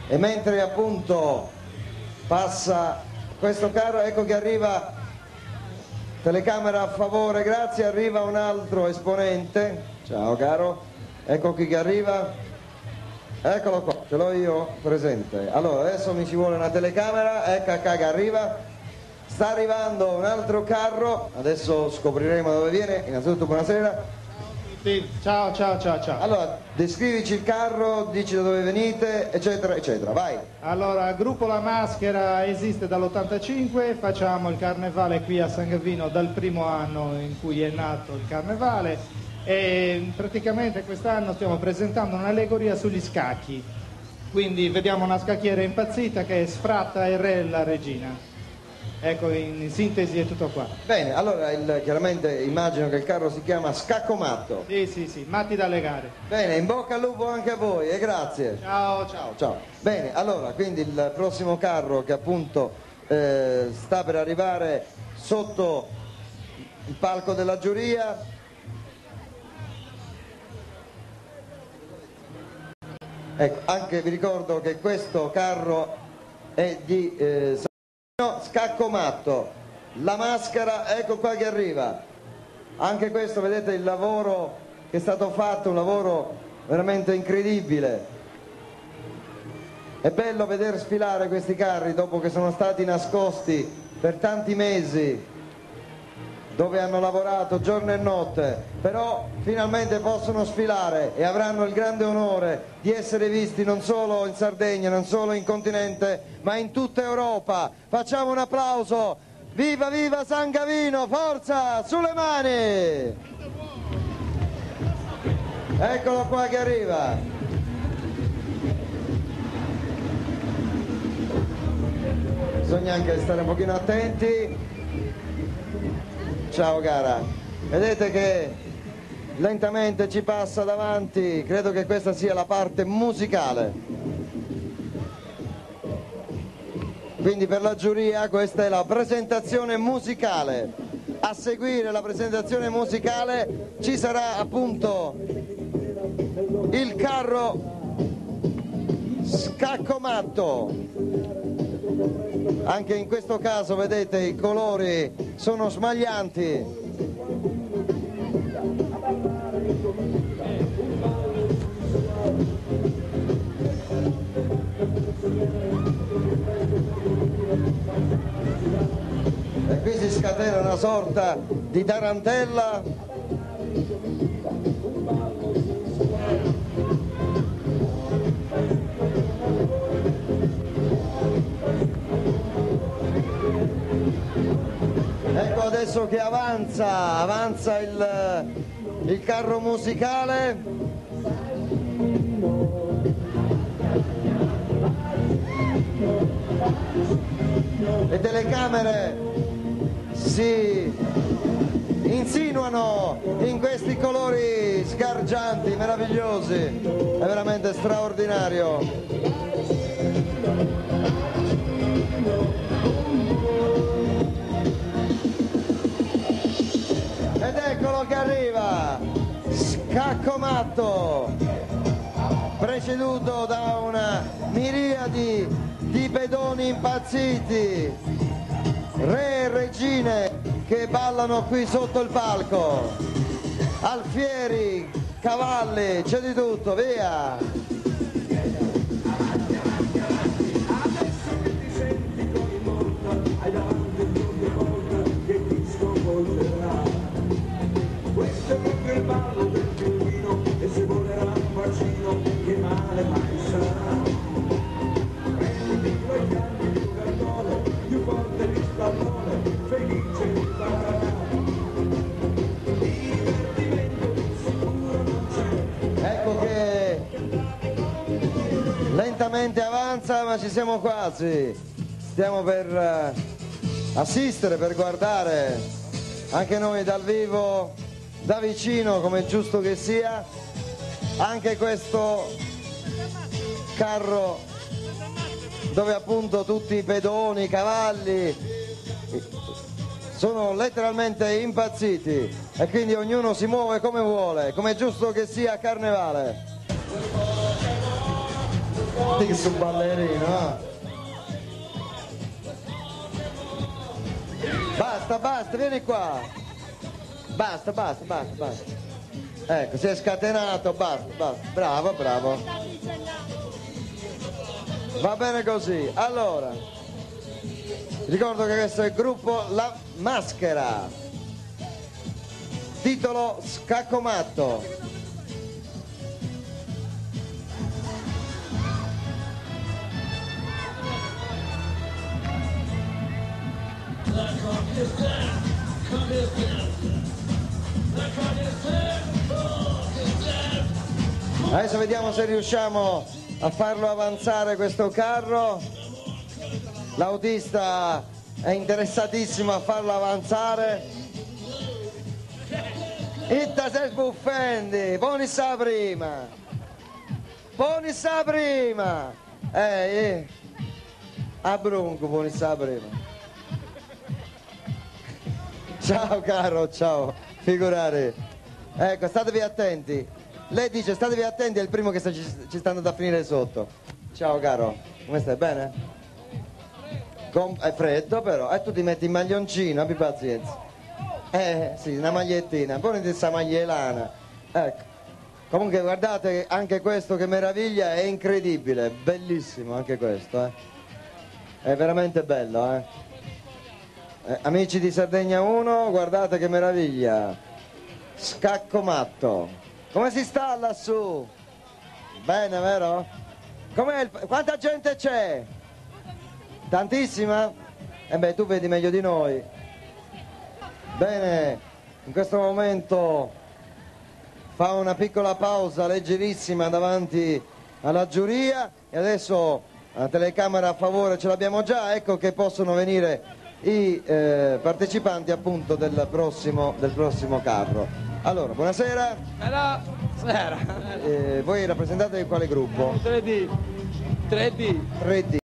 E mentre appunto passa questo carro, ecco che arriva, telecamera a favore, grazie, arriva un altro esponente. Ciao caro, ecco qui che arriva, eccolo qua, ce l'ho io presente. Allora adesso mi ci vuole una telecamera, ecco qua che arriva, sta arrivando un altro carro, adesso scopriremo dove viene. Innanzitutto buonasera. Ciao, ciao, ciao, ciao. Allora, descrivici il carro, dici da dove venite, eccetera, eccetera, vai. Allora, Gruppo La Maschera esiste dall'85, facciamo il carnevale qui a San Gavino dal primo anno in cui è nato il carnevale e praticamente quest'anno stiamo presentando un'allegoria sugli scacchi. Quindi vediamo una scacchiera impazzita che sfratta il re e la regina. Ecco, in sintesi è tutto qua. Bene, allora chiaramente immagino che il carro si chiama Scaccomatto. Sì, matti da legare. Bene, in bocca al lupo anche a voi e grazie. Ciao, ciao. Ciao. Bene, allora, quindi il prossimo carro che appunto sta per arrivare sotto il palco della giuria. Ecco, anche vi ricordo che questo carro è di Scaccomatto, La Maschera, ecco qua che arriva. Anche questo, vedete il lavoro che è stato fatto, un lavoro veramente incredibile. È bello vedere sfilare questi carri dopo che sono stati nascosti per tanti mesi, dove hanno lavorato giorno e notte, però finalmente possono sfilare e avranno il grande onore di essere visti non solo in Sardegna, non solo in continente, ma in tutta Europa. Facciamo un applauso, viva viva San Gavino, forza, sulle mani! Eccolo qua che arriva. Bisogna anche stare un pochino attenti. Ciao cara, vedete che lentamente ci passa davanti, credo che questa sia la parte musicale. Quindi per la giuria questa è la presentazione musicale. A seguire la presentazione musicale ci sarà appunto il carro Scaccomatto. Anche in questo caso vedete i colori sono smaglianti. E qui si scatena una sorta di tarantella. Ecco adesso che avanza il carro musicale. Le telecamere si insinuano in questi colori sgargianti, meravigliosi, è veramente straordinario. Ed eccolo che arriva, Scaccomatto, preceduto da una miriade di pedoni impazziti, re e regine che ballano qui sotto il palco, alfieri, cavalli, c'è di tutto, via! Ecco che lentamente avanza, ma ci siamo quasi, stiamo per assistere, per guardare anche noi dal vivo, da vicino, come è giusto che sia, anche questo carro dove appunto tutti i pedoni, i cavalli sono letteralmente impazziti e quindi ognuno si muove come vuole, come è giusto che sia a carnevale. Che sono ballerino, Basta, basta, vieni qua. Basta. Ecco, si è scatenato, basta. Bravo, bravo. Va bene così. Allora, ricordo che questo è il gruppo La Maschera. Titolo Scaccomatto. Adesso vediamo se riusciamo a farlo avanzare questo carro. L'autista è interessatissimo a farlo avanzare. Itta se sbuffendi, ponissa prima. A Brunco, ponissa prima. Ciao caro, ciao, figurare. Ecco, statevi attenti. Lei dice statevi attenti, è il primo che ci sta andando a finire sotto. Ciao caro, come stai? Bene? È freddo però, tu ti metti in maglioncino, abbi pazienza. Sì, una magliettina, poi questa maglielana. Ecco. Comunque guardate anche questo che meraviglia, è incredibile, bellissimo anche questo, È veramente bello, amici di Sardegna 1, guardate che meraviglia. Scaccomatto. Come si sta lassù? Bene, vero? Quanta gente c'è? Tantissima? Tu vedi meglio di noi. Bene, in questo momento fa una piccola pausa leggerissima davanti alla giuria e adesso la telecamera a favore ce l'abbiamo già, ecco che possono venire i partecipanti appunto del prossimo carro. Allora, buonasera. Buonasera. Voi rappresentate quale gruppo? 3D. 3D.